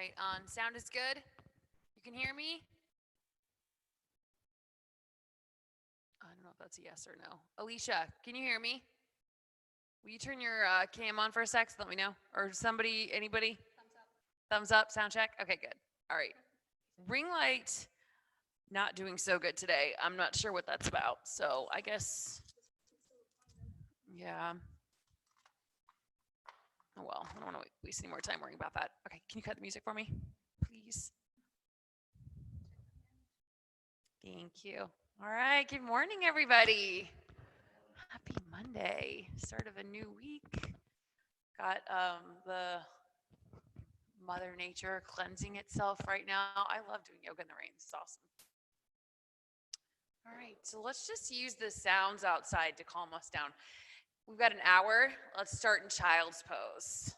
right, on. Sound is good? You can hear me? I don't know if that's a yes or no. Alicia, can you hear me? Will you turn your cam on for a sec so let me know? Or somebody, anybody? Thumbs up, sound check? Okay, good. All right. Ring light, not doing so good today. I'm not sure what that's about. So I guess, yeah. Oh well, I don't want to waste any more time worrying about that. Okay, can you cut the music for me, please? Thank you. All right, good morning, everybody. Happy Monday, start of a new week. Got the Mother Nature cleansing itself right now. I love doing yoga in the rain. It's awesome. All right, so let's just use the sounds outside to calm us down. We've got an hour. Let's start in child's pose.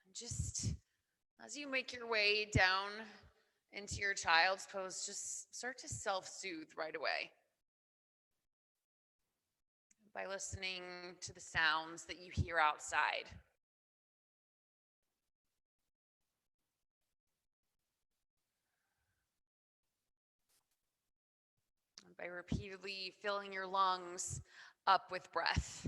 And just as you make your way down into your child's pose, just start to self-soothe right away by listening to the sounds that you hear outside. And by repeatedly filling your lungs up with breath.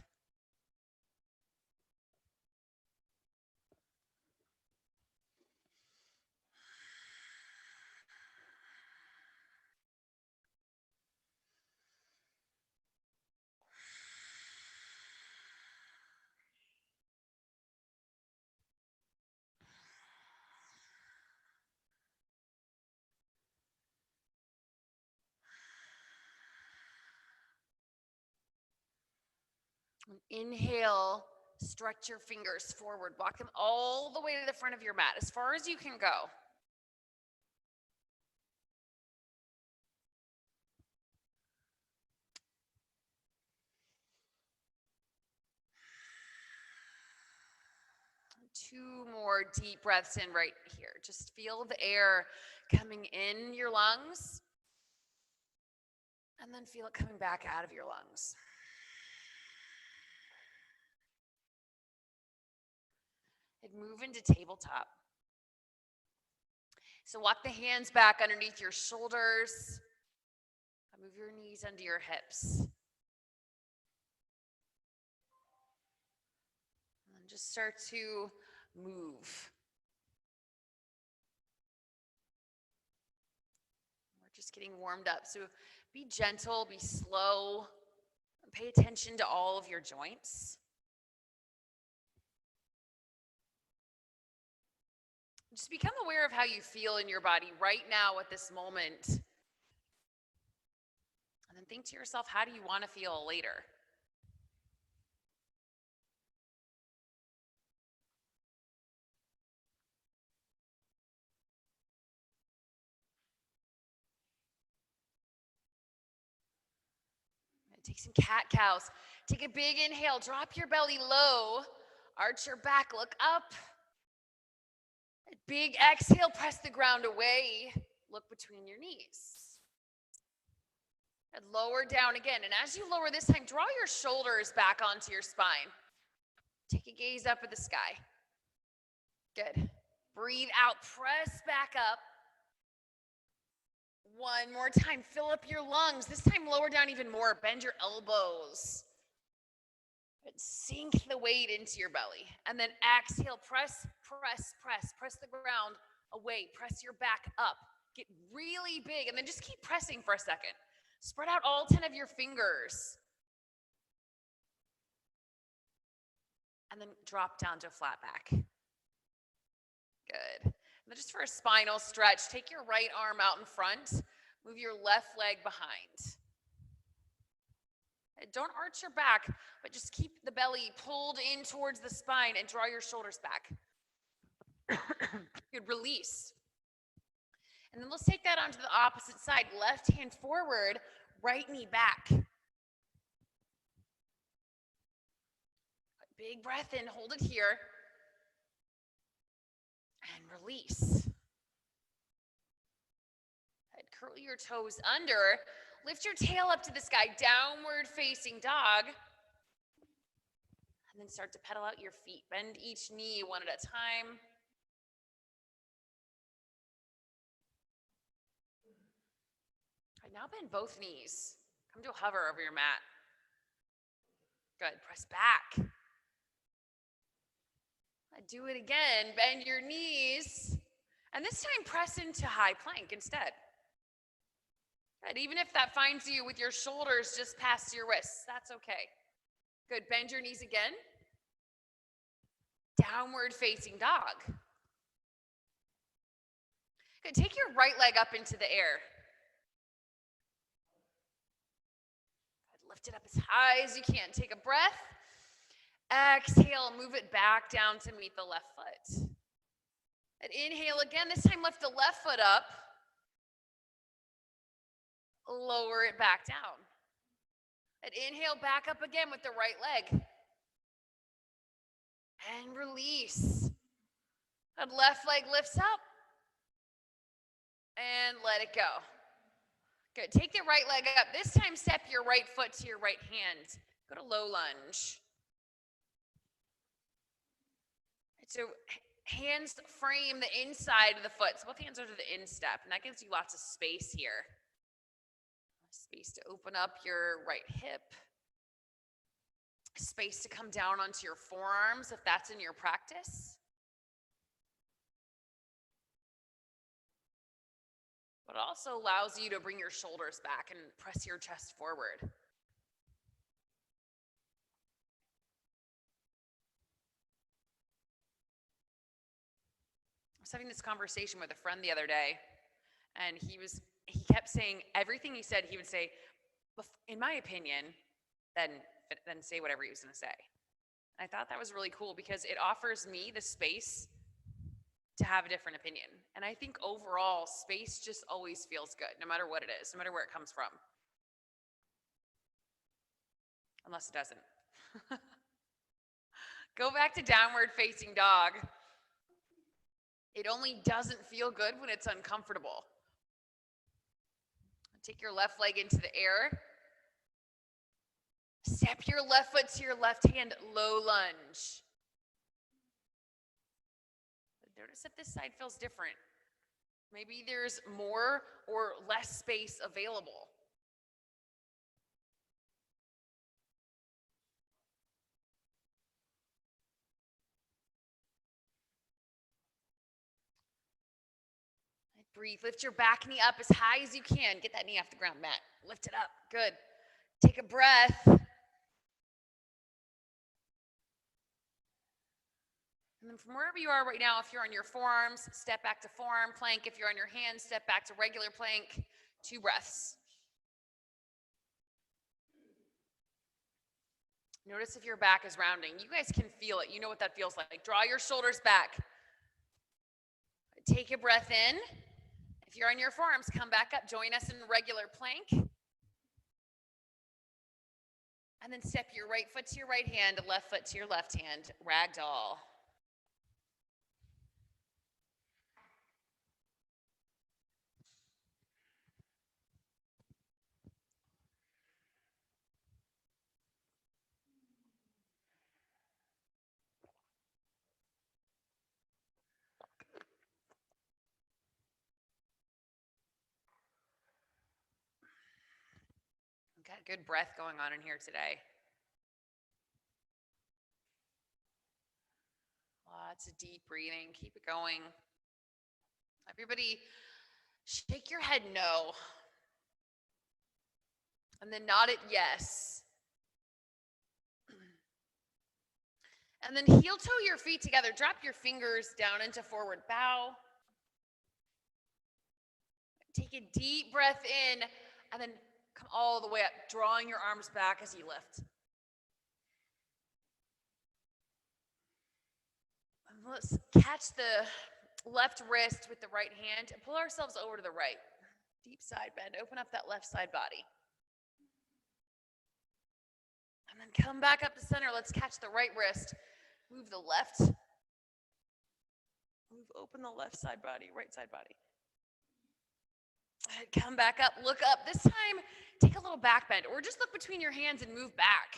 Inhale, stretch your fingers forward, walk them all the way to the front of your mat, as far as you can go. Two more deep breaths in right here. Just feel the air coming in your lungs, and then feel it coming back out of your lungs. And move into tabletop. So walk the hands back underneath your shoulders. Move your knees under your hips. And then just start to move. We're just getting warmed up. So be gentle, be slow, and pay attention to all of your joints. Just become aware of how you feel in your body right now at this moment. And then think to yourself, how do you want to feel later? Take some cat-cows. Take a big inhale, drop your belly low, arch your back, look up. Big exhale, press the ground away, look between your knees. And lower down again, and as you lower this time, draw your shoulders back onto your spine. Take a gaze up at the sky. Good. Breathe out, press back up. One more time, fill up your lungs. This time, lower down even more. Bend your elbows. And sink the weight into your belly. And then exhale, press, press, press. Press the ground away. Press your back up. Get really big, and then just keep pressing for a second. Spread out all 10 of your fingers. And then drop down to a flat back. Good. And then just for a spinal stretch, take your right arm out in front. Move your left leg behind. And don't arch your back, but just keep the belly pulled in towards the spine and draw your shoulders back. Good, release. And then let's take that onto the opposite side. Left hand forward, right knee back. Big breath in, hold it here. And release. And curl your toes under. Lift your tail up to the sky, downward facing dog. And then start to pedal out your feet. Bend each knee one at a time. All right, now bend both knees. Come to a hover over your mat. Good, press back. Do it again, bend your knees. And this time press into high plank instead. Good, even if that finds you with your shoulders just past your wrists, that's okay. Good, bend your knees again. Downward facing dog. Good, take your right leg up into the air. Good, lift it up as high as you can. Take a breath. Exhale, move it back down to meet the left foot. And inhale again, this time lift the left foot up. Lower it back down. And inhale back up again with the right leg. And release. And left leg lifts up. And let it go. Good, take the right leg up. This time step your right foot to your right hand. Go to low lunge. So hands frame the inside of the foot. So both hands are to the instep, and that gives you lots of space here. Space to open up your right hip. Space to come down onto your forearms if that's in your practice. But it also allows you to bring your shoulders back and press your chest forward. I was having this conversation with a friend the other day, and he kept saying everything he said, he would say, in my opinion, then say whatever he was going to say. And I thought that was really cool because it offers me the space to have a different opinion. And I think overall, space just always feels good, no matter what it is, no matter where it comes from. Unless it doesn't. Go back to downward facing dog. It only doesn't feel good when it's uncomfortable. Take your left leg into the air. Step your left foot to your left hand, low lunge. Notice if this side feels different. Maybe there's more or less space available. Breathe. Lift your back knee up as high as you can. Get that knee off the ground, Matt. Lift it up. Good. Take a breath. And then from wherever you are right now, if you're on your forearms, step back to forearm plank. If you're on your hands, step back to regular plank. 2 breaths. Notice if your back is rounding. You guys can feel it. You know what that feels like. Draw your shoulders back. Take a breath in. If you're on your forearms, come back up. Join us in regular plank. And then step your right foot to your right hand, left foot to your left hand. Ragdoll. Got good breath going on in here today. Lots of deep breathing. Keep it going. Everybody, shake your head no. And then nod it yes. And then heel toe your feet together. Drop your fingers down into forward bow. Take a deep breath in and then come all the way up, drawing your arms back as you lift. And let's catch the left wrist with the right hand and pull ourselves over to the right. Deep side bend. Open up that left side body. And then come back up to center. Let's catch the right wrist. Move the left. Move open the left side body, right side body. Come back up, look up. This time, take a little back bend or just look between your hands and move back.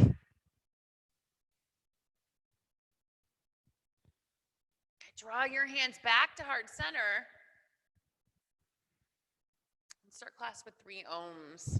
Draw your hands back to heart center. And start class with 3 ohms.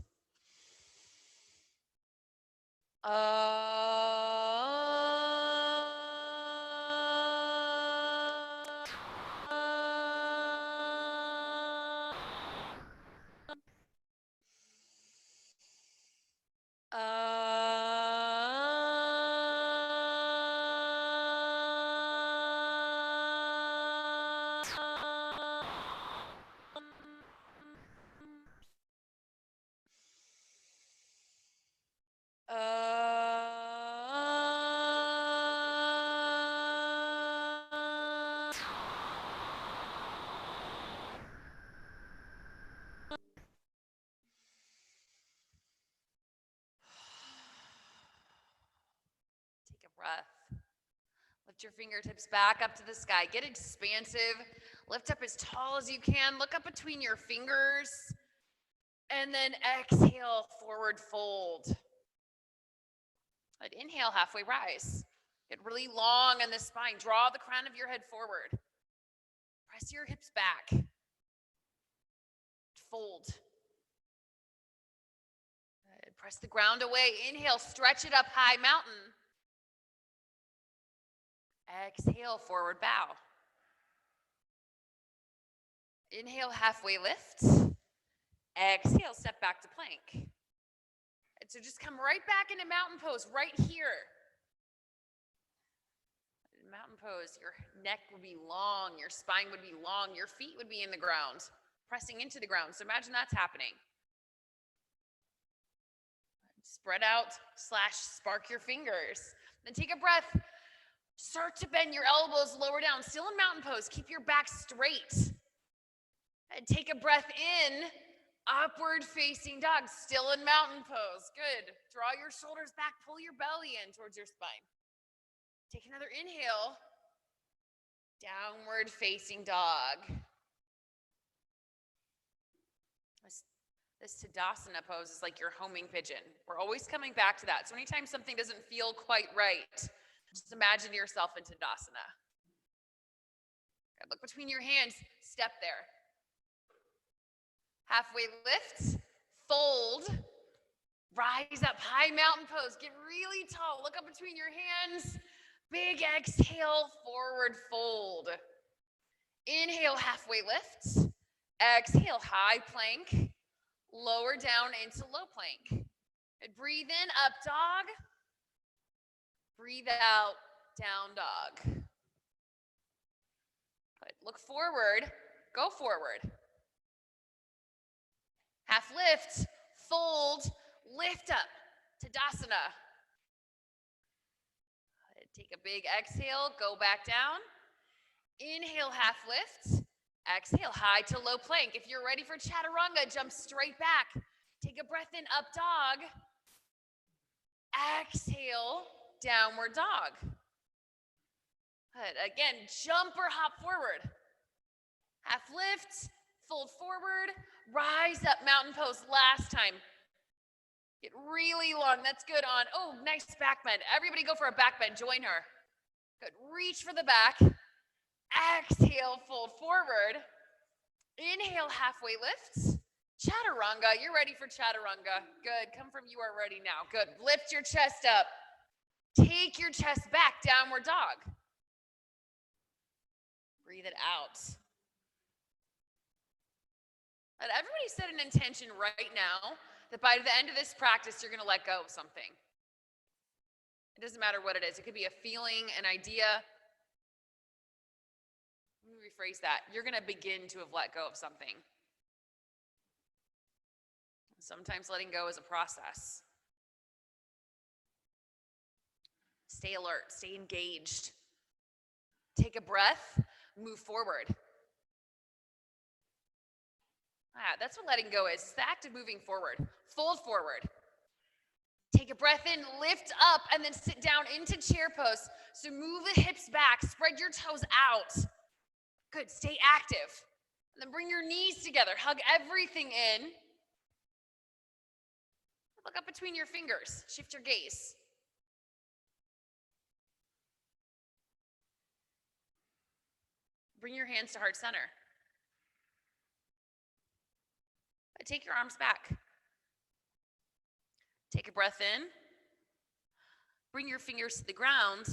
Take a breath. Lift your fingertips back up to the sky. Get expansive. Lift up as tall as you can. Look up between your fingers. And then exhale, forward fold. Good. Inhale, halfway rise. Get really long in the spine. Draw the crown of your head forward. Press your hips back. Fold. Good. Press the ground away. Inhale, stretch it up high, mountain. Exhale, forward bow. Inhale, halfway lift. Exhale, step back to plank. And so just come right back into mountain pose right here. In mountain pose, your neck would be long, your spine would be long, your feet would be in the ground, pressing into the ground. So imagine that's happening. Spread out / spark your fingers. Then take a breath. Start to bend your elbows lower down. Still in mountain pose. Keep your back straight. And take a breath in. Upward facing dog. Still in mountain pose. Good. Draw your shoulders back. Pull your belly in towards your spine. Take another inhale. Downward facing dog. This Tadasana pose is like your homing pigeon. We're always coming back to that. So anytime something doesn't feel quite right, just imagine yourself in Tadasana. Good. Look between your hands, step there. Halfway lift, fold, rise up, high mountain pose. Get really tall, look up between your hands. Big exhale, forward fold. Inhale, halfway lift. Exhale, high plank. Lower down into low plank. And breathe in, up dog. Breathe out, down dog. Good. Look forward, go forward. Half lift, fold, lift up, Tadasana. Good. Take a big exhale, go back down. Inhale, half lift. Exhale, high to low plank. If you're ready for Chaturanga, jump straight back. Take a breath in, up dog. Exhale, downward dog. Good. Again, jump or hop forward. Half lift, fold forward, rise up, mountain pose. Last time. Get really long. That's good on. Oh, nice back bend. Everybody go for a back bend. Join her. Good. Reach for the back. Exhale, fold forward. Inhale, halfway lift. Chaturanga. You're ready for Chaturanga. Good. Come from you are ready now. Good. Lift your chest up. Take your chest back. Downward dog. Breathe it out. And everybody set an intention right now that by the end of this practice, you're going to let go of something. It doesn't matter what it is. It could be a feeling, an idea. Let me rephrase that. You're going to begin to have let go of something. Sometimes letting go is a process. Stay alert, stay engaged. Take a breath, move forward. That's what letting go is. It's the act of moving forward. Fold forward. Take a breath in, lift up, and then sit down into chair pose. So move the hips back, spread your toes out. Good, stay active. And then bring your knees together, hug everything in. Look up between your fingers, shift your gaze. Bring your hands to heart center. Take your arms back. Take a breath in. Bring your fingers to the ground.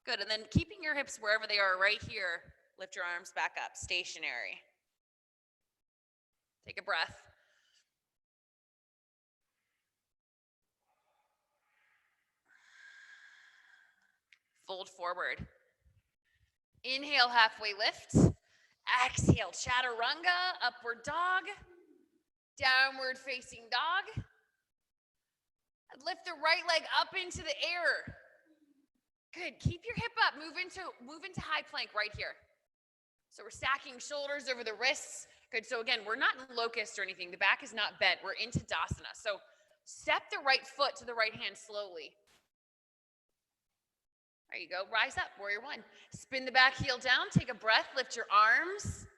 Good, and then keeping your hips wherever they are right here, lift your arms back up, stationary. Take a breath. Fold forward. Inhale, halfway lift. Exhale, chaturanga, upward dog. Downward facing dog. And lift the right leg up into the air. Good, keep your hip up, move into high plank right here. So we're stacking shoulders over the wrists. Good, so again, we're not in locust or anything. The back is not bent, we're into Dasana. So step the right foot to the right hand slowly. There you go, rise up, warrior one. Spin the back heel down, take a breath, lift your arms.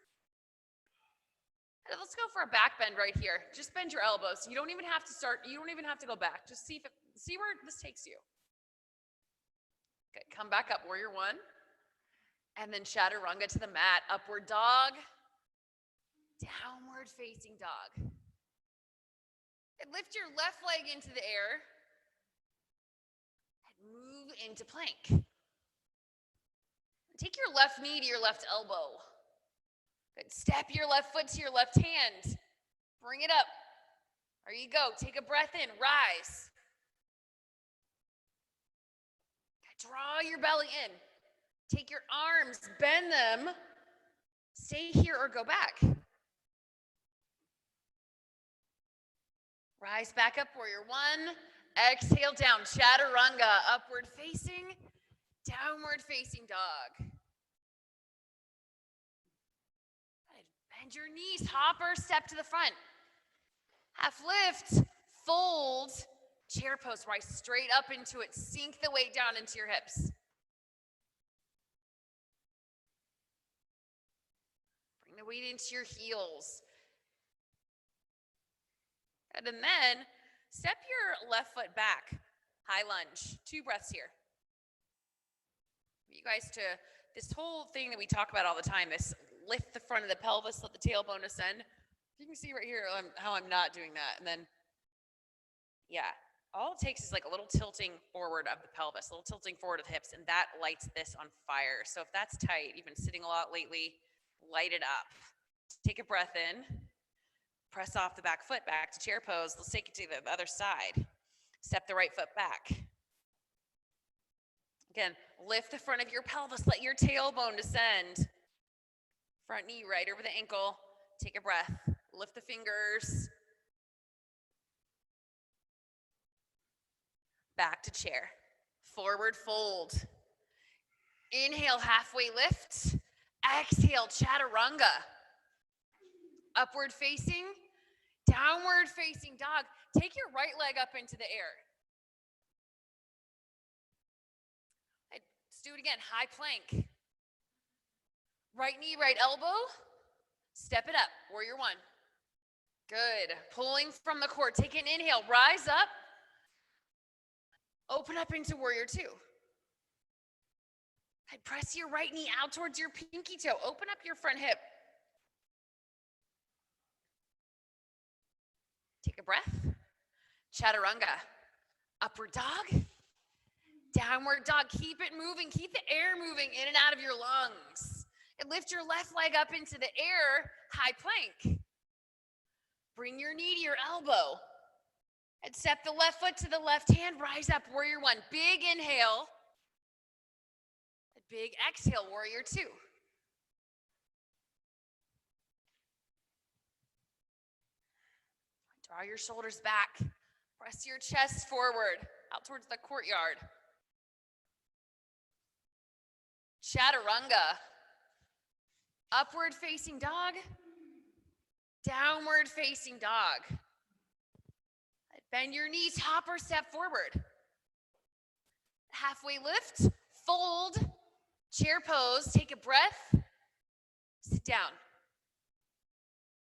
And let's go for a back bend right here. Just bend your elbows. You don't even have to start, you don't even have to go back. Just see where this takes you. Good, come back up, warrior one. And then chaturanga to the mat, upward dog, downward facing dog. And lift your left leg into the air and move into plank. Take your left knee to your left elbow. Good, step your left foot to your left hand. Bring it up. There you go, take a breath in, rise. Draw your belly in. Take your arms, bend them. Stay here or go back. Rise back up, warrior one. Exhale down, chaturanga, upward facing, downward facing dog. Good. Bend your knees, hopper, step to the front. Half lift, fold, chair pose, rise straight up into it. Sink the weight down into your hips. Bring the weight into your heels. And then step your left foot back. High lunge. 2 breaths here. You guys to this whole thing that we talk about all the time, this lift the front of the pelvis, let the tailbone ascend. You can see right here how I'm not doing that. And then, yeah. All it takes is like a little tilting forward of the pelvis, a little tilting forward of the hips, and that lights this on fire. So if that's tight, you've been sitting a lot lately, light it up. Take a breath in, press off the back foot, back to chair pose. Let's take it to the other side. Step the right foot back. Again, lift the front of your pelvis, let your tailbone descend. Front knee right over the ankle. Take a breath, lift the fingers. Back to chair, forward fold. Inhale, halfway lift. Exhale, chaturanga. Upward facing, downward facing dog. Take your right leg up into the air. Let's do it again, high plank. Right knee, right elbow. Step it up, warrior one. Good, pulling from the core. Take an inhale, rise up. Open up into warrior two. Press your right knee out towards your pinky toe. Open up your front hip. Take a breath. Chaturanga. Upward dog. Downward dog. Keep it moving. Keep the air moving in and out of your lungs. And lift your left leg up into the air. High plank. Bring your knee to your elbow. And step the left foot to the left hand, rise up, warrior one. Big inhale. A big exhale, warrior two. Draw your shoulders back. Press your chest forward, out towards the courtyard. Chaturanga. Upward facing dog. Downward facing dog. Bend your knees, hopper, step forward. Halfway lift, fold, chair pose, take a breath, sit down,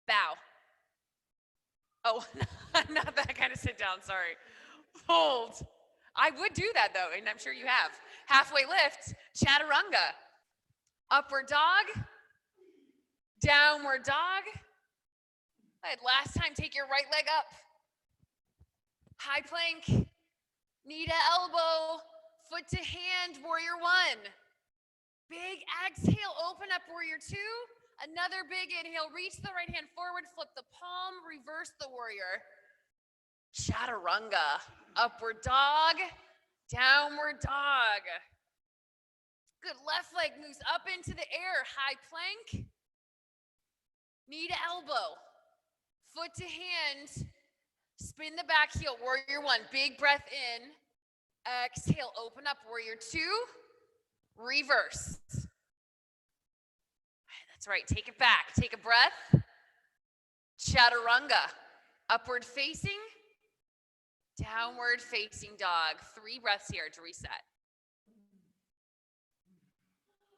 bow. Oh, not that kind of sit down, sorry. Fold. I would do that though, and I'm sure you have. Halfway lift, chaturanga. Upward dog, downward dog. Good. Last time, take your right leg up. High plank, knee to elbow, foot to hand, warrior one. Big exhale, open up, warrior two. Another big inhale, reach the right hand forward, flip the palm, reverse the warrior. Chaturanga, upward dog, downward dog. Good, left leg moves up into the air, high plank, knee to elbow, foot to hand, spin the back heel, warrior one, big breath in, exhale, open up, warrior two, reverse. That's right, take it back, take a breath. Chaturanga, upward facing, downward facing dog. 3 breaths here to reset.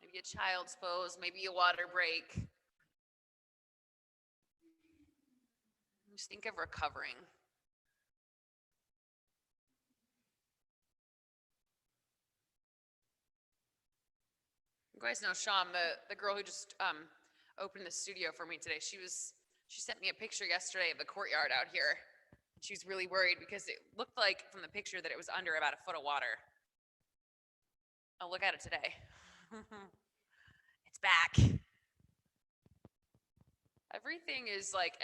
Maybe a child's pose, maybe a water break. Just think of recovering. You guys know Sham, the girl who just opened the studio for me today. She sent me a picture yesterday of the courtyard out here. She was really worried because it looked like from the picture that it was under about a foot of water. Oh, look at it today. It's back. Everything is like,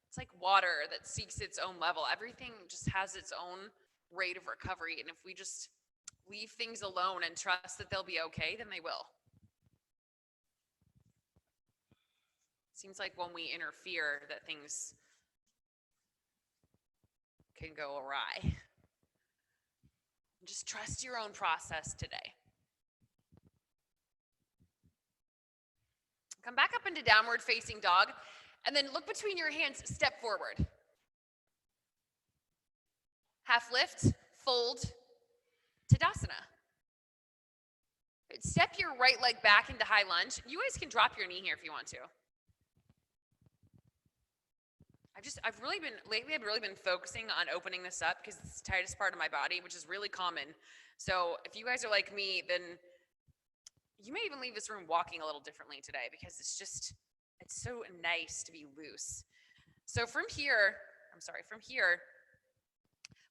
it's like water that seeks its own level. Everything just has its own rate of recovery. And if we just leave things alone and trust that they'll be okay, then they will. Seems like when we interfere that things can go awry. Just trust your own process today. Come back up into downward facing dog, and then look between your hands, step forward. Half lift, fold, Tadasana. Step your right leg back into high lunge. You guys can drop your knee here if you want to. I've really been focusing on opening this up because it's the tightest part of my body, which is really common. So if you guys are like me, then you may even leave this room walking a little differently today because it's so nice to be loose. So from here,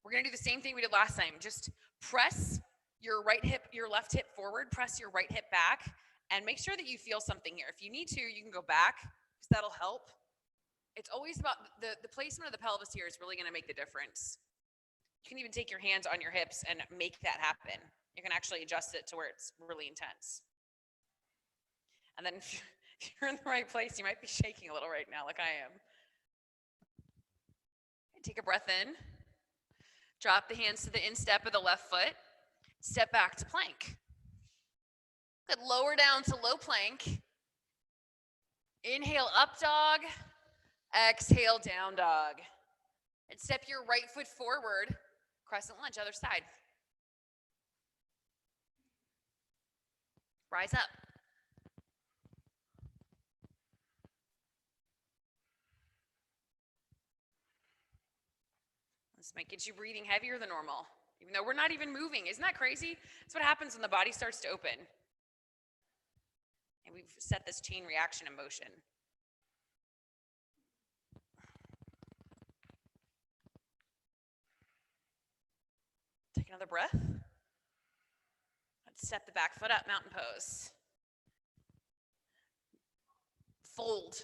we're gonna do the same thing we did last time. Just press your left hip forward, press your right hip back, and make sure that you feel something here. If you need to, you can go back because that'll help. It's always about the placement of the pelvis here is really gonna make the difference. You can even take your hands on your hips and make that happen. You can actually adjust it to where it's really intense. And then if you're in the right place, you might be shaking a little right now like I am. Take a breath in. Drop the hands to the instep of the left foot. Step back to plank. Good, lower down to low plank. Inhale, up dog. Exhale, down dog. And step your right foot forward. Crescent lunge, other side. Rise up. This might get you breathing heavier than normal, even though we're not even moving. Isn't that crazy? That's what happens when the body starts to open. And we've set this chain reaction in motion. Take another breath. Let's step the back foot up, mountain pose. Fold.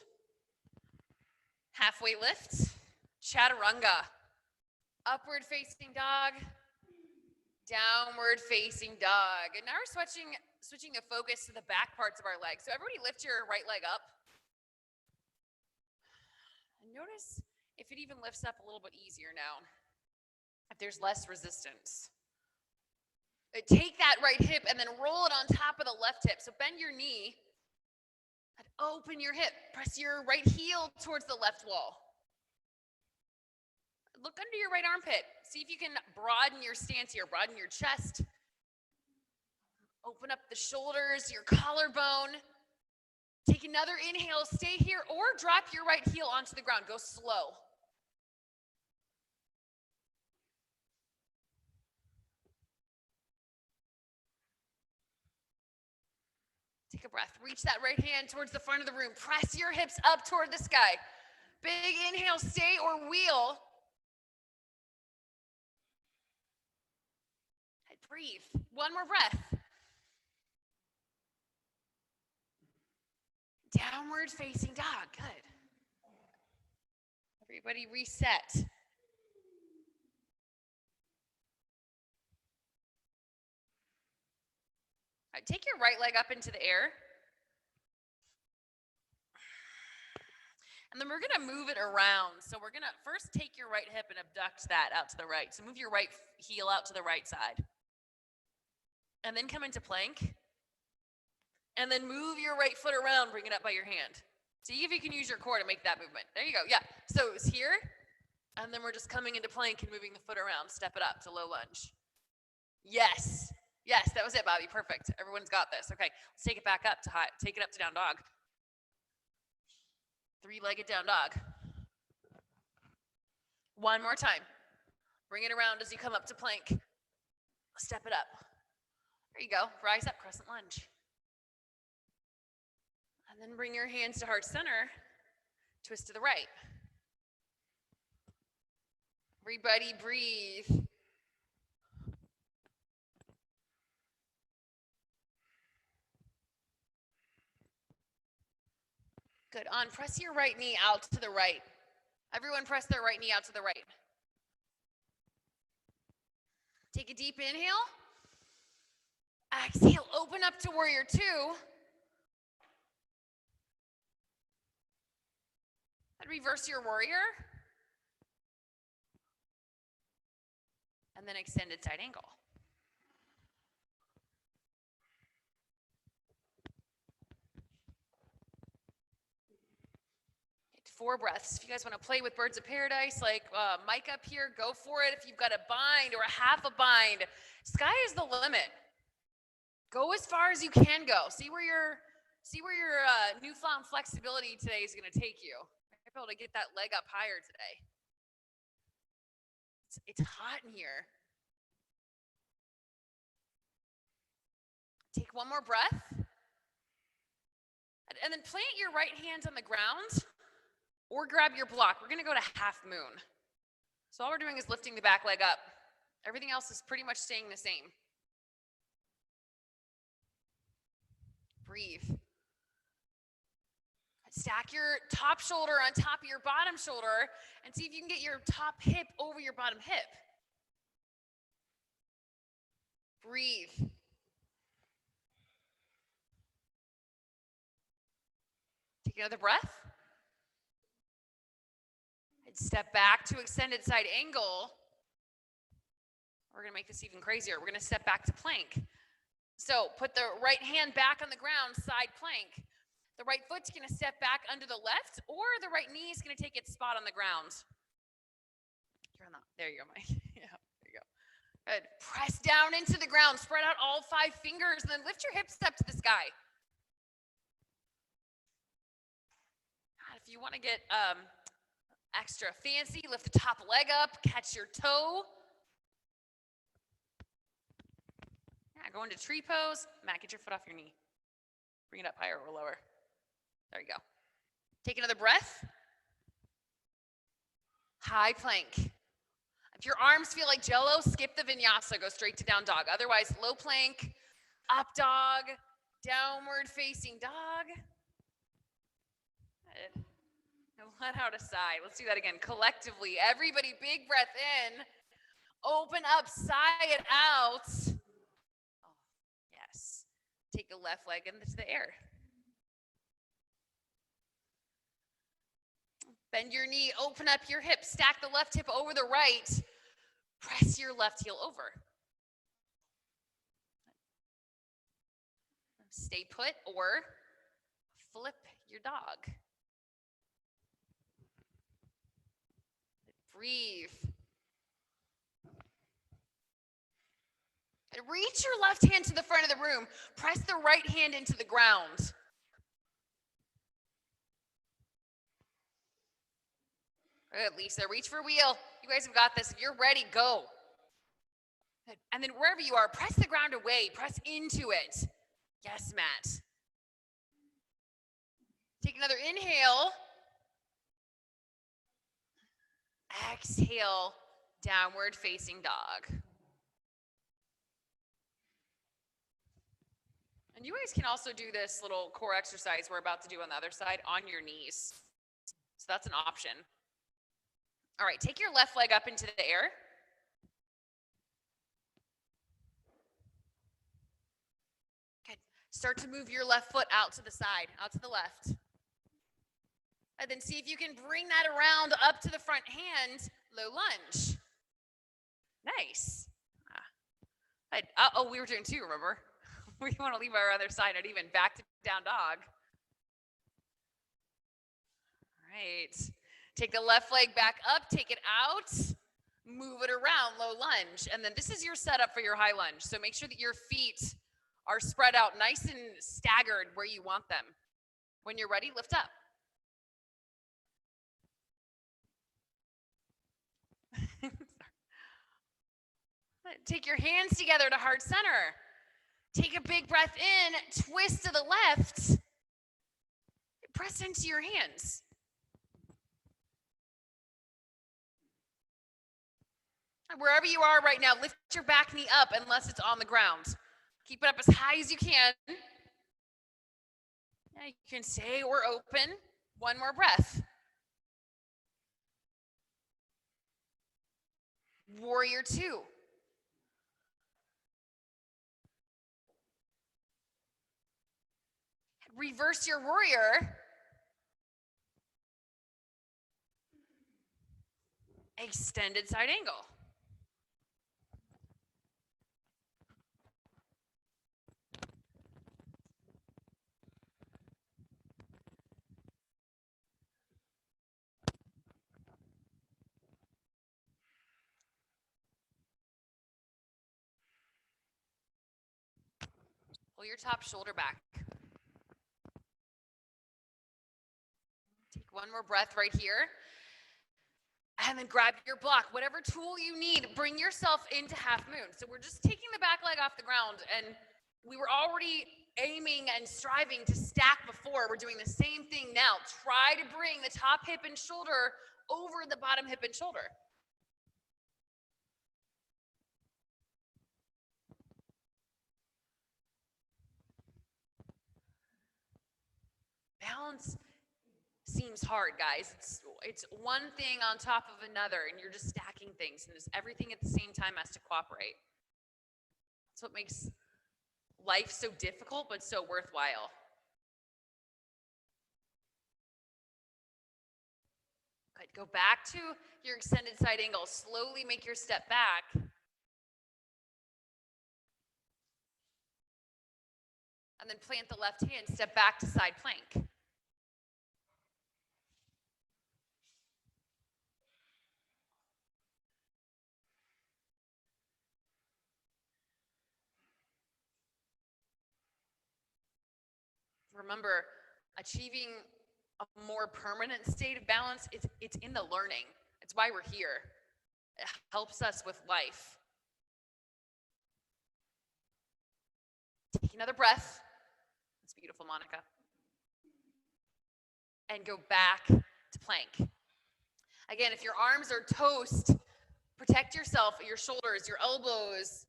Halfway lift. Chaturanga. Upward facing dog. Downward facing dog. And now we're switching the focus to the back parts of our legs. So everybody lift your right leg up. And notice if it even lifts up a little bit easier now. If there's less resistance. Take that right hip and then roll it on top of the left hip. So bend your knee and open your hip. Press your right heel towards the left wall. Look under your right armpit. See if you can broaden your stance here, broaden your chest. Open up the shoulders, your collarbone. Take another inhale, stay here, or drop your right heel onto the ground. Go slow. Take a breath. Reach that right hand towards the front of the room. Press your hips up toward the sky. Big inhale, stay or wheel. And breathe. One more breath. Downward facing dog. Good. Everybody reset. All right, take your right leg up into the air. And then we're gonna move it around. So we're gonna first take your right hip and abduct that out to the right. So move your right heel out to the right side. And then come into plank. And then move your right foot around, bring it up by your hand. See if you can use your core to make that movement. There you go, yeah. So it's here, and then we're just coming into plank and moving the foot around. Step it up to low lunge. Yes, yes, that was it, Bobby, perfect. Everyone's got this. Okay, let's take it back up to high, take it up to down dog. Three-legged down dog. One more time. Bring it around as you come up to plank. Step it up. There you go, rise up, crescent lunge. And then bring your hands to heart center, twist to the right. Everybody breathe. Good, on, press your right knee out to the right. Everyone press their right knee out to the right. Take a deep inhale. Exhale, open up to warrior two. And reverse your warrior. And then extended side angle. Four breaths. If you guys want to play with birds of paradise, like Mike up here, go for it. If you've got a bind or a half a bind, sky is the limit. Go as far as you can go. See where your newfound flexibility today is going to take you. You're able to get that leg up higher today. It's hot in here. Take one more breath. And then plant your right hand on the ground. Or grab your block. We're gonna go to half moon. So all we're doing is lifting the back leg up. Everything else is pretty much staying the same. Breathe. Stack your top shoulder on top of your bottom shoulder and see if you can get your top hip over your bottom hip. Breathe. Take another breath. Step back to extended side angle. We're gonna make this even crazier. We're gonna step back to plank. So put the right hand back on the ground, side plank. The right foot's gonna step back under the left, or the right knee is gonna take its spot on the ground. There you go, Mike. Yeah, there you go. Good. Press down into the ground. Spread out all 5 fingers, and then lift your hips up to the sky. If you wanna get extra fancy, lift the top leg up, catch your toe. Yeah, go into tree pose. Matt, get your foot off your knee. Bring it up higher or lower. There you go. Take another breath. High plank. If your arms feel like jello, skip the vinyasa, go straight to down dog. Otherwise, low plank, up dog, downward facing dog. Good. Let out a sigh. Let's do that again. Collectively, everybody, big breath in. Open up, sigh it out. Oh, yes. Take the left leg into the air. Bend your knee, open up your hip, stack the left hip over the right. Press your left heel over. Stay put or flip your dog. Breathe. And reach your left hand to the front of the room. Press the right hand into the ground. Good, Lisa. Reach for wheel. You guys have got this. If you're ready, go. Good. And then wherever you are, press the ground away. Press into it. Yes, Matt. Take another inhale. Exhale, downward facing dog. And you guys can also do this little core exercise we're about to do on the other side on your knees. So that's an option. All right, take your left leg up into the air. Good. Start to move your left foot out to the side, out to the left. And then see if you can bring that around up to the front hand, low lunge. Nice. We were doing two, remember? We want to leave our other side at even. Back to down dog. All right. Take the left leg back up, take it out, move it around, low lunge. And then this is your setup for your high lunge. So make sure that your feet are spread out nice and staggered where you want them. When you're ready, lift up. Take your hands together to heart center. Take a big breath in, twist to the left. Press into your hands. Wherever you are right now, lift your back knee up unless it's on the ground. Keep it up as high as you can. Now you can stay or open. One more breath. Warrior two. Reverse your warrior. Extended side angle. Pull your top shoulder back. Take one more breath right here. And then grab your block. Whatever tool you need, bring yourself into half moon. So we're just taking the back leg off the ground, and we were already aiming and striving to stack before. We're doing the same thing now. Try to bring the top hip and shoulder over the bottom hip and shoulder. Balance seems hard, guys. It's one thing on top of another, and you're just stacking things, and everything at the same time has to cooperate. That's what makes life so difficult, but so worthwhile. Good. Go back to your extended side angle. Slowly make your step back. And then plant the left hand, step back to side plank. Remember, achieving a more permanent state of balance, it's in the learning. It's why we're here. It helps us with life. Take another breath. That's beautiful, Monica. And go back to plank. Again, if your arms are toast, protect yourself, your shoulders, your elbows.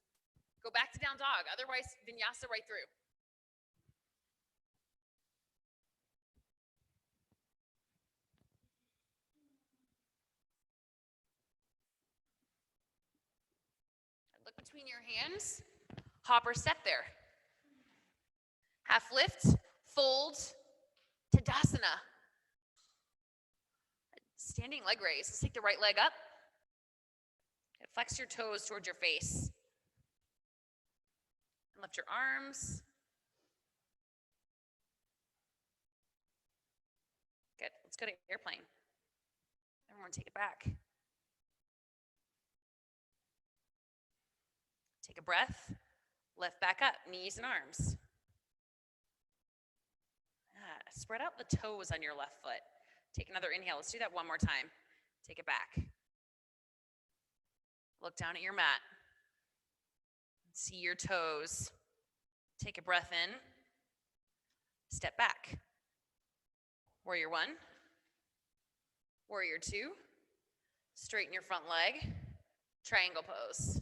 Go back to down dog. Otherwise, vinyasa right through. Look between your hands. Hopper step there. Half lift, fold, Tadasana. Standing leg raise. Let's take the right leg up. Flex your toes towards your face. And lift your arms. Good. Let's go to airplane. Everyone take it back. Take a breath. Lift back up, knees and arms. Spread out the toes on your left foot. Take another inhale. Let's do that one more time. Take it back. Look down at your mat. See your toes. Take a breath in. Step back. Warrior one. Warrior two. Straighten your front leg. Triangle pose.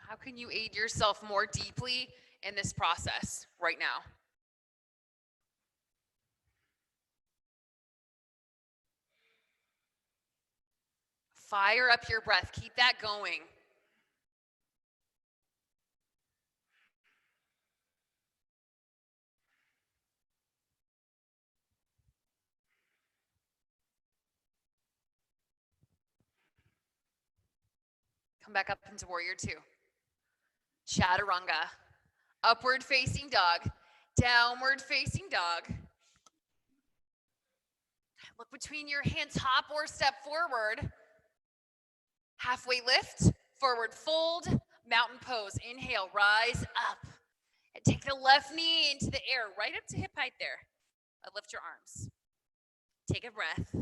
How can you aid yourself more deeply in this process right now? Fire up your breath. Keep that going. Come back up into warrior two. Chaturanga. Upward facing dog. Downward facing dog. Look between your hands, hop or step forward. Halfway lift, forward fold, mountain pose. Inhale, rise up. And take the left knee into the air, right up to hip height there. Lift your arms. Take a breath.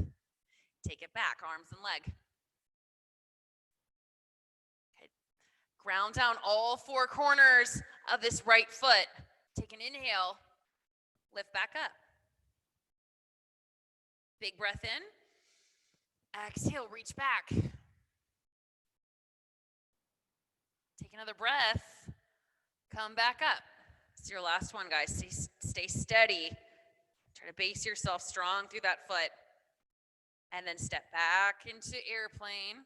Take it back, arms and leg. Okay. Ground down all four corners of this right foot. Take an inhale, lift back up. Big breath in. Exhale, reach back. Take another breath. Come back up. It's your last one, guys. Stay steady. Try to base yourself strong through that foot. And then step back into airplane.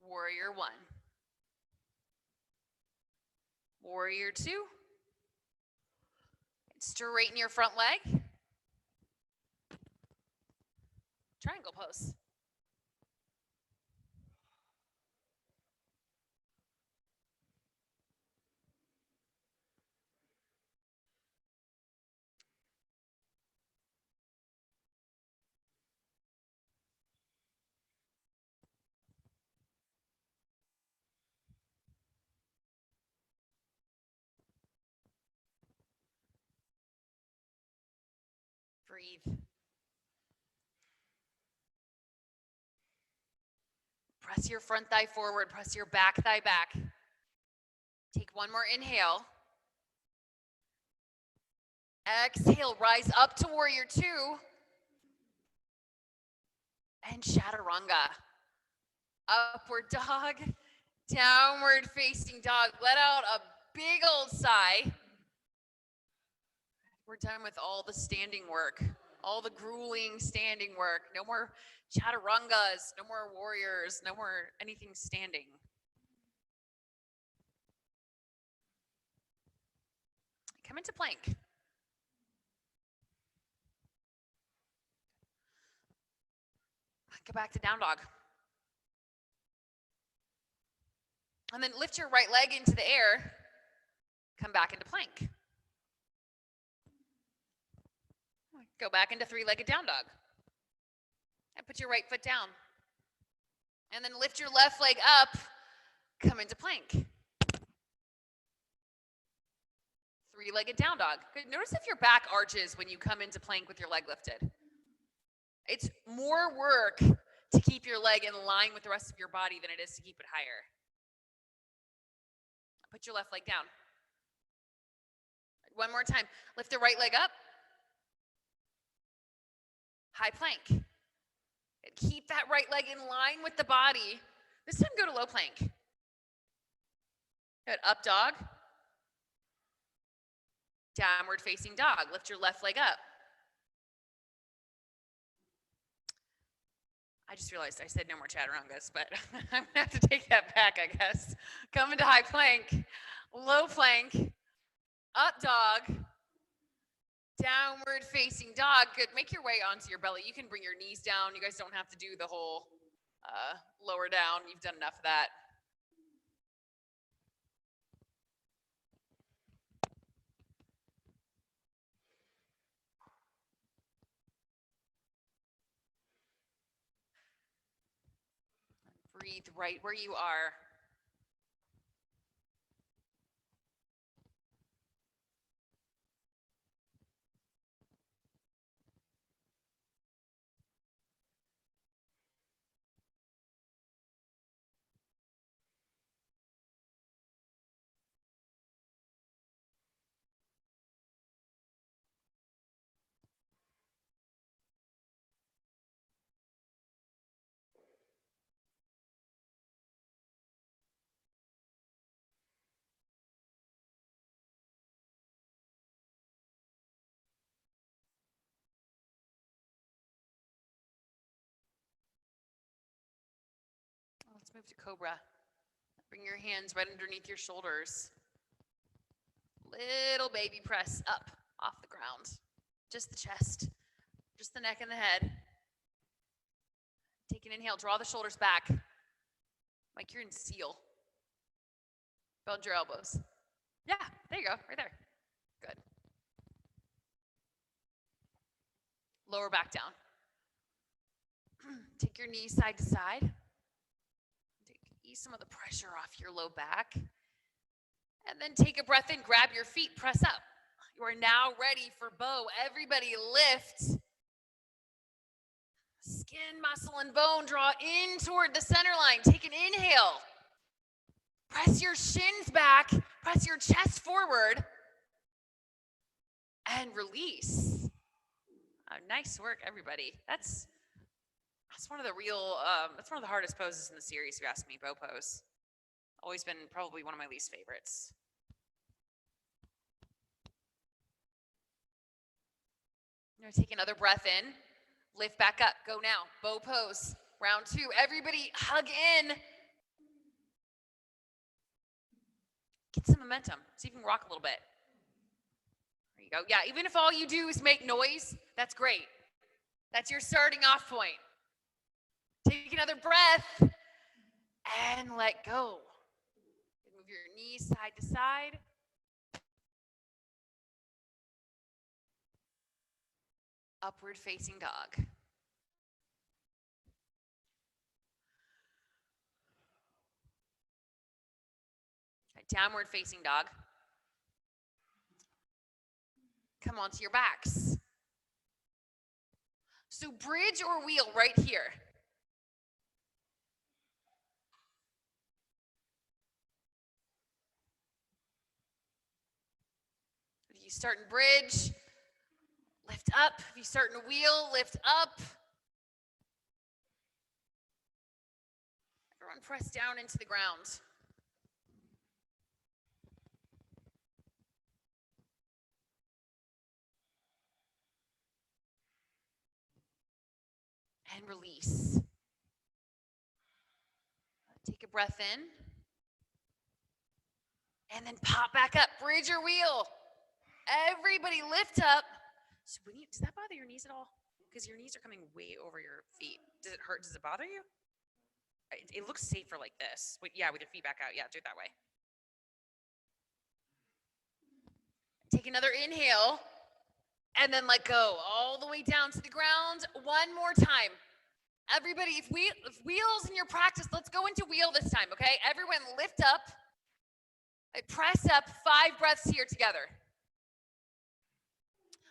Warrior one. Warrior two. Straighten your front leg. Triangle pose. Breathe. Press your front thigh forward, press your back thigh back. Take one more inhale. Exhale, rise up to warrior two. And chaturanga. Upward dog, downward facing dog. Let out a big old sigh. We're done with all the standing work, all the grueling standing work. No more chaturangas, no more warriors, no more anything standing. Come into plank. Go back to down dog. And then lift your right leg into the air. Come back into plank. Go back into three-legged down dog. And put your right foot down. And then lift your left leg up. Come into plank. Three-legged down dog. Good. Notice if your back arches when you come into plank with your leg lifted. It's more work to keep your leg in line with the rest of your body than it is to keep it higher. Put your left leg down. One more time. Lift the right leg up. High plank. And keep that right leg in line with the body. This time go to low plank. Good. Up dog. Downward facing dog. Lift your left leg up. I just realized I said no more chaturangas, but I'm gonna have to take that back, I guess. Come into high plank, low plank, up dog, downward facing dog. Good, make your way onto your belly. You can bring your knees down. You guys don't have to do the whole lower down. You've done enough of that. Breathe right where you are. move to Cobra. Bring your hands right underneath your shoulders. Little baby press up off the ground. Just the chest, just the neck and the head. Take an inhale, draw the shoulders back. Like you're in seal. Bend your elbows. Yeah, there you go, right there. Good. Lower back down. Take your knees side to side. Ease some of the pressure off your low back. And then take a breath in, grab your feet, press up. You are now ready for bow. Everybody lift. Skin, muscle, and bone draw in toward the center line. Take an inhale. Press your shins back. Press your chest forward. And release. Nice work, everybody. That's one of the that's one of the hardest poses in the series, if you ask me, bow pose. Always been probably one of my least favorites. Now take another breath in. Lift back up. Go now. Bow pose. Round 2. Everybody hug in. Get some momentum. See if you can rock a little bit. There you go. Yeah, even if all you do is make noise, that's great. That's your starting off point. Take another breath and let go. Move your knees side to side. Upward facing dog. Downward facing dog. Come onto your backs. So bridge or wheel right here. If you start in bridge, lift up. If you start in a wheel, lift up. Everyone press down into the ground. And release. Take a breath in. And then pop back up. Bridge or wheel. Everybody lift up. So does that bother your knees at all? Because your knees are coming way over your feet. Does it hurt? Does it bother you? It looks safer like this. Yeah, with your feet back out. Yeah, do it that way. Take another inhale. And then let go all the way down to the ground. One more time. Everybody, if wheels in your practice, let's go into wheel this time, okay? Everyone lift up. Press up. 5 breaths here together.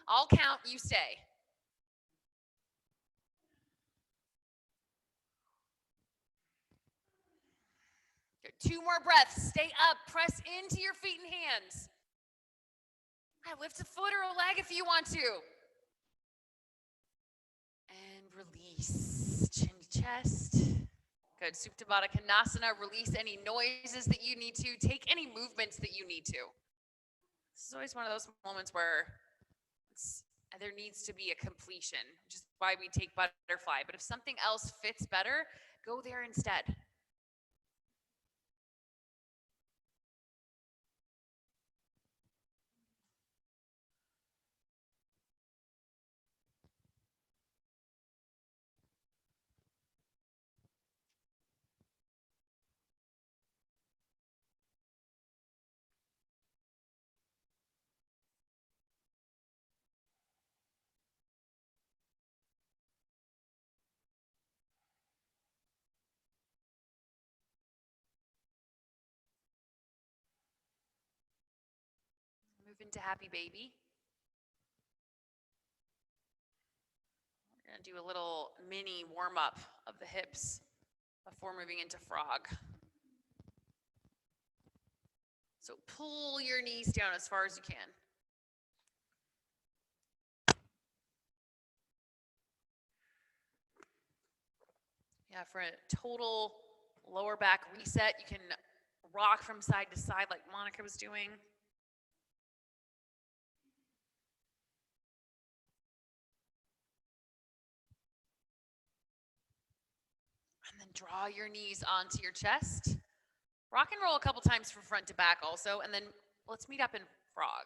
I'll count, you stay. Good. 2 more breaths. Stay up. Press into your feet and hands. Lift a foot or a leg if you want to. And release. Chin to chest. Good. Supine Baddha Konasana. Release any noises that you need to. Take any movements that you need to. This is always one of those moments where there needs to be a completion, which is why we take butterfly. But if something else fits better, go there instead. Move into happy baby. We're going to do a little mini warm-up of the hips before moving into frog. So pull your knees down as far as you can. Yeah, for a total lower back reset, you can rock from side to side like Monica was doing. And And then draw your knees onto your chest. Rock and roll a couple times from front to back also, and then let's meet up in frog.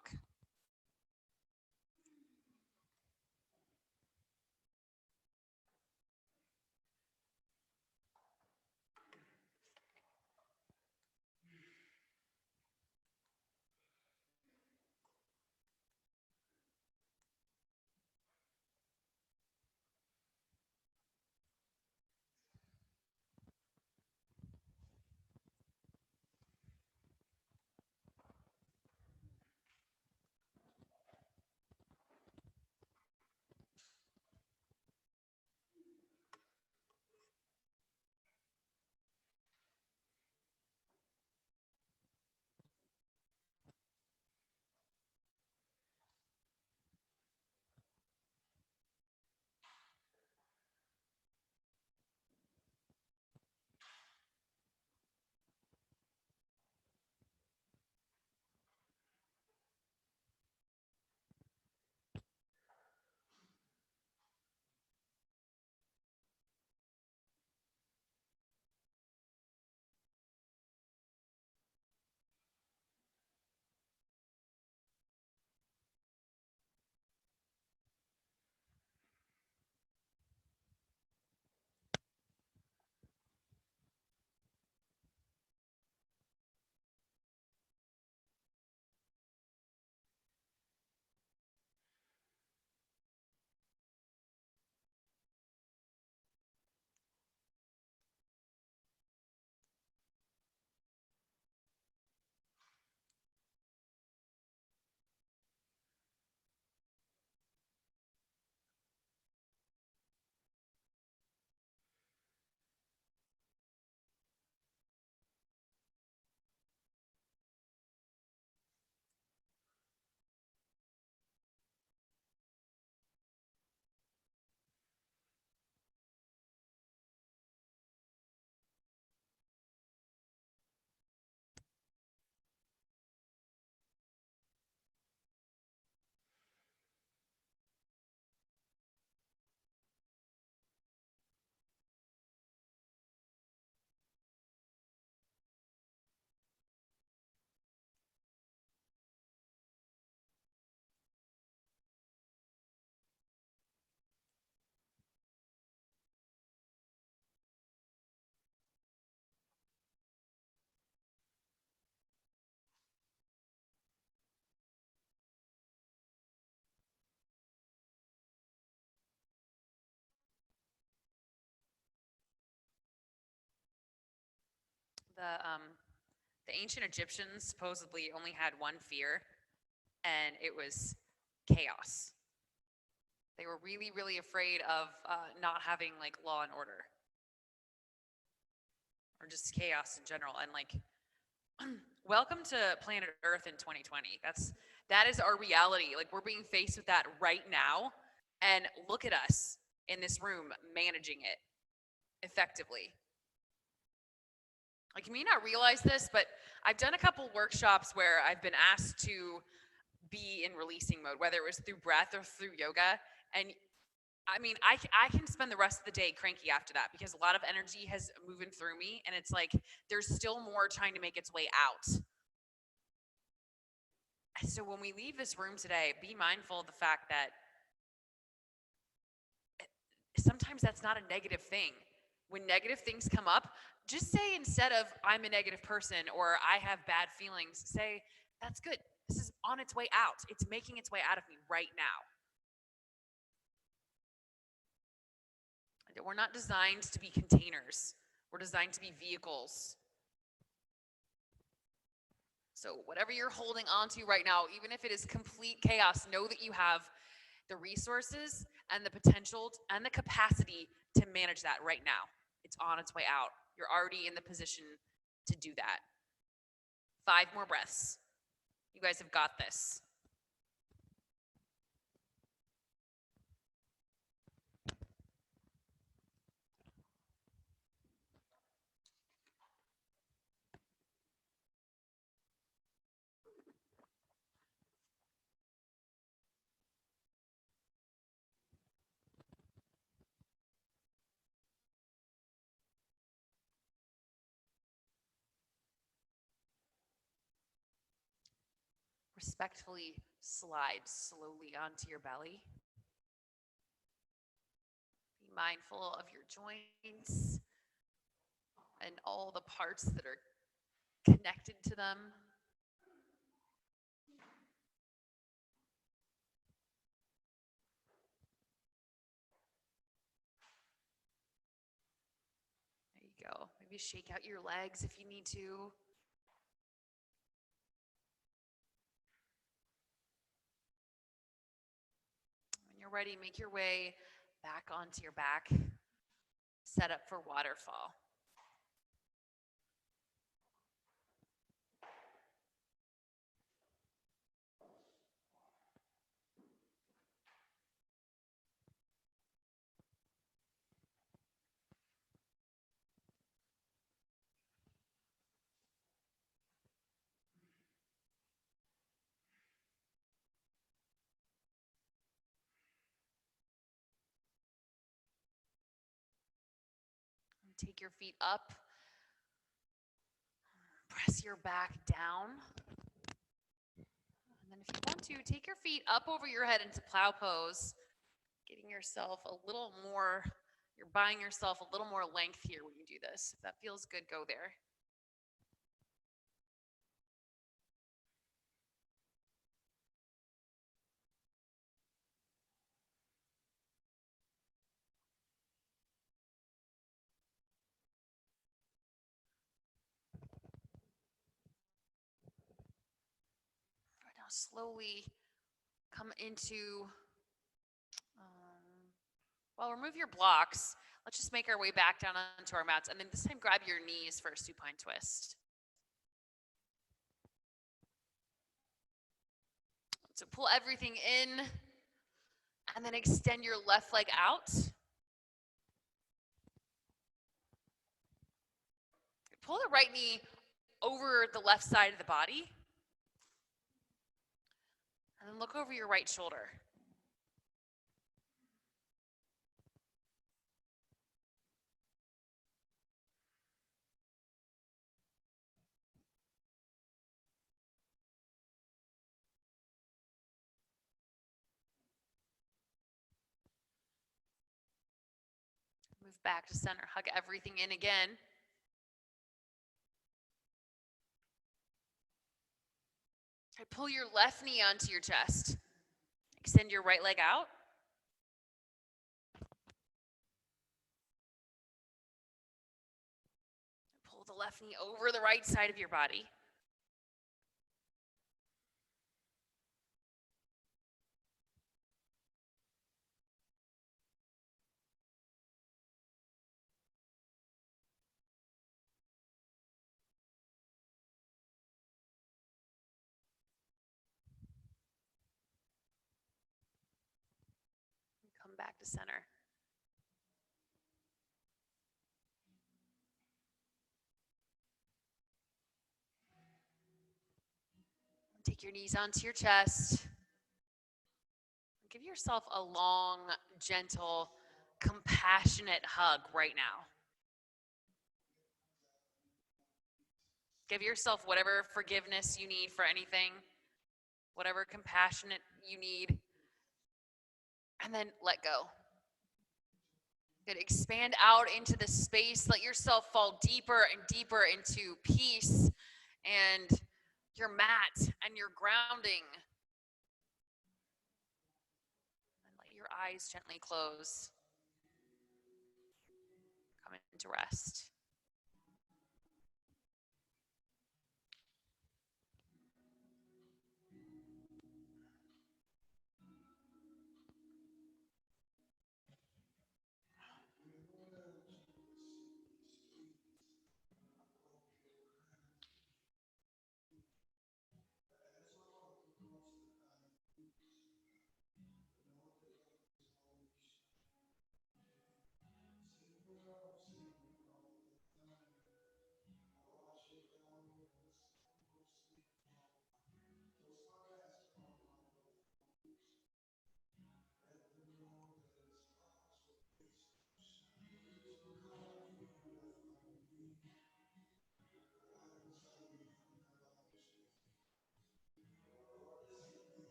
The ancient Egyptians supposedly only had one fear, and it was chaos. They were really, really afraid of not having like law and order, or just chaos in general. And like, welcome to planet Earth in 2020. That is our reality. Like, we're being faced with that right now, and look at us in this room managing it effectively. Like, you may not realize this, but I've done a couple workshops where I've been asked to be in releasing mode, whether it was through breath or through yoga. And I mean, I can spend the rest of the day cranky after that because a lot of energy has moving through me, and it's like there's still more trying to make its way out. So when we leave this room today, be mindful of the fact that sometimes that's not a negative thing. When negative things come up, just say, instead of I'm a negative person or I have bad feelings, say that's good. This is on its way out. It's making its way out of me right now. We're not designed to be containers. We're designed to be vehicles. So whatever you're holding on to right now, even if it is complete chaos, know that you have the resources and the potential and the capacity to manage that right now. It's on its way out. You're already in the position to do that. 5 more breaths. You guys have got this. Respectfully slide slowly onto your belly. Be mindful of your joints and all the parts that are connected to them. There you go. Maybe shake out your legs if you need to. When you're ready, make your way back onto your back. Set up for waterfall. Take your feet up. Press your back down. And then if you want to, take your feet up over your head into plow pose, getting yourself a little more, you're buying yourself a little more length here when you do this. If that feels good, go there. Now slowly come into, well, remove your blocks. Let's just make our way back down onto our mats. And then this time grab your knees for a supine twist. So pull everything in and then extend your left leg out. Pull the right knee over the left side of the body. And then look over your right shoulder. Move back to center, hug everything in again. Pull your left knee onto your chest. Extend your right leg out. Pull the left knee over the right side of your body. Come back to center. Take your knees onto your chest. Give yourself a long, gentle, compassionate hug right now. Give yourself whatever forgiveness you need for anything, whatever compassionate you need, and then let go. Good. Expand out into the space. Let yourself fall deeper and deeper into peace and your mat and your grounding. And let your eyes gently close. Come into rest.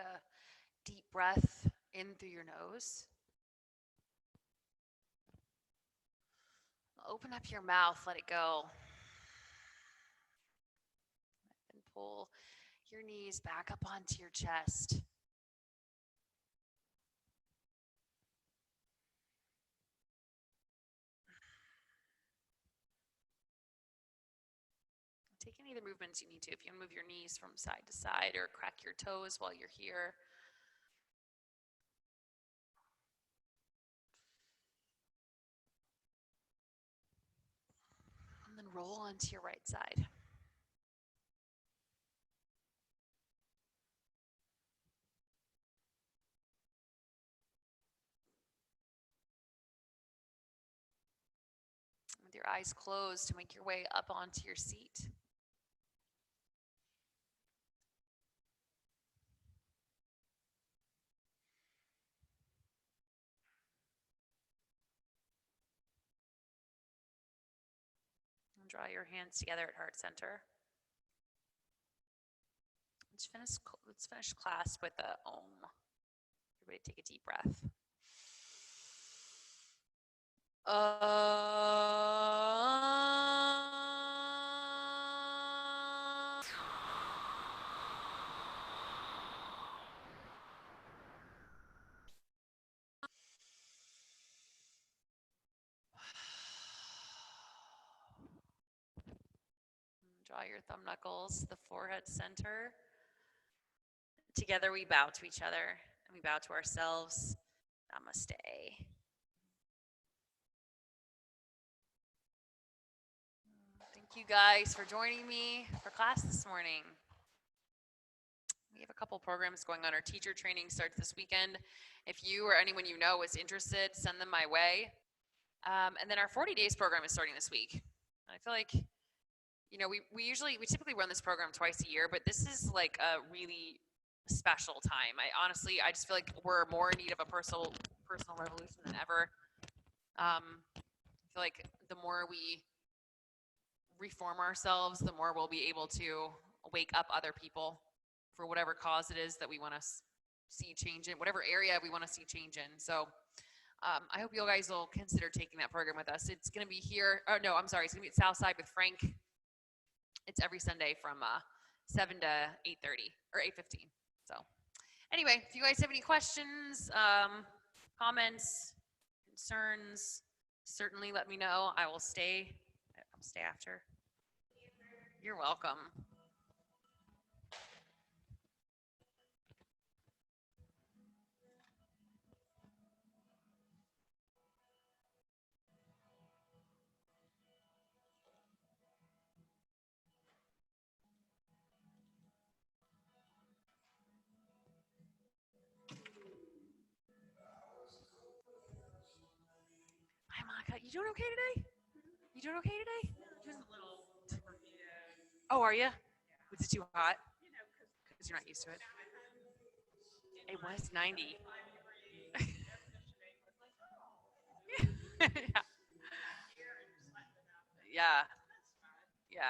a deep breath in through your nose. Open up your mouth, let it go. And pull your knees back up onto your chest. Take any of the movements you need to. If you want to move your knees from side to side or crack your toes while you're here. And then roll onto your right side. With your eyes closed, to make your way up onto your seat. And draw your hands together at heart center. Let's finish class with a Om. Everybody take a deep breath. Draw your thumb knuckles, the forehead center. Together we bow to each other and we bow to ourselves. Namaste. Thank you guys for joining me for class this morning. We have a couple programs going on. Our teacher training starts this weekend. If you or anyone you know is interested, send them my way. And then our 40 days program is starting this week. I feel like, you know, we typically run this program twice a year, but this is like a really special time. I just feel like we're more in need of a personal revolution than ever. I feel like the more we reform ourselves, the more we'll be able to wake up other people for whatever cause it is that we want to see change in, whatever area we want to see change in. So I hope you guys will consider taking that program with us. It's going to be here. Oh, no, I'm sorry. It's going to be at Southside with Frank. It's every Sunday from 7 to 8:30 or 8:15. So anyway, if you guys have any questions, comments, concerns, certainly let me know. I'll stay after. You're welcome. Hi, Monica. You doing okay today? You doing okay today? Oh, are you? Was it too hot? Because you're not used to it. It was 90. Yeah. Yeah. Yeah.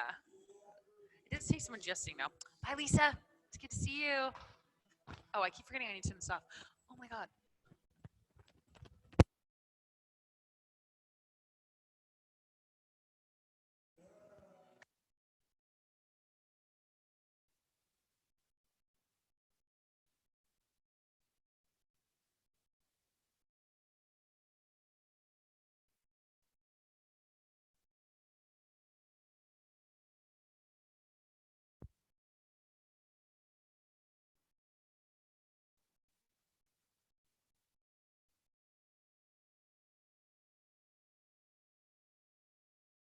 It does take some adjusting though. Bye, Lisa. It's good to see you. Oh, I keep forgetting I need to turn this off. Oh my God.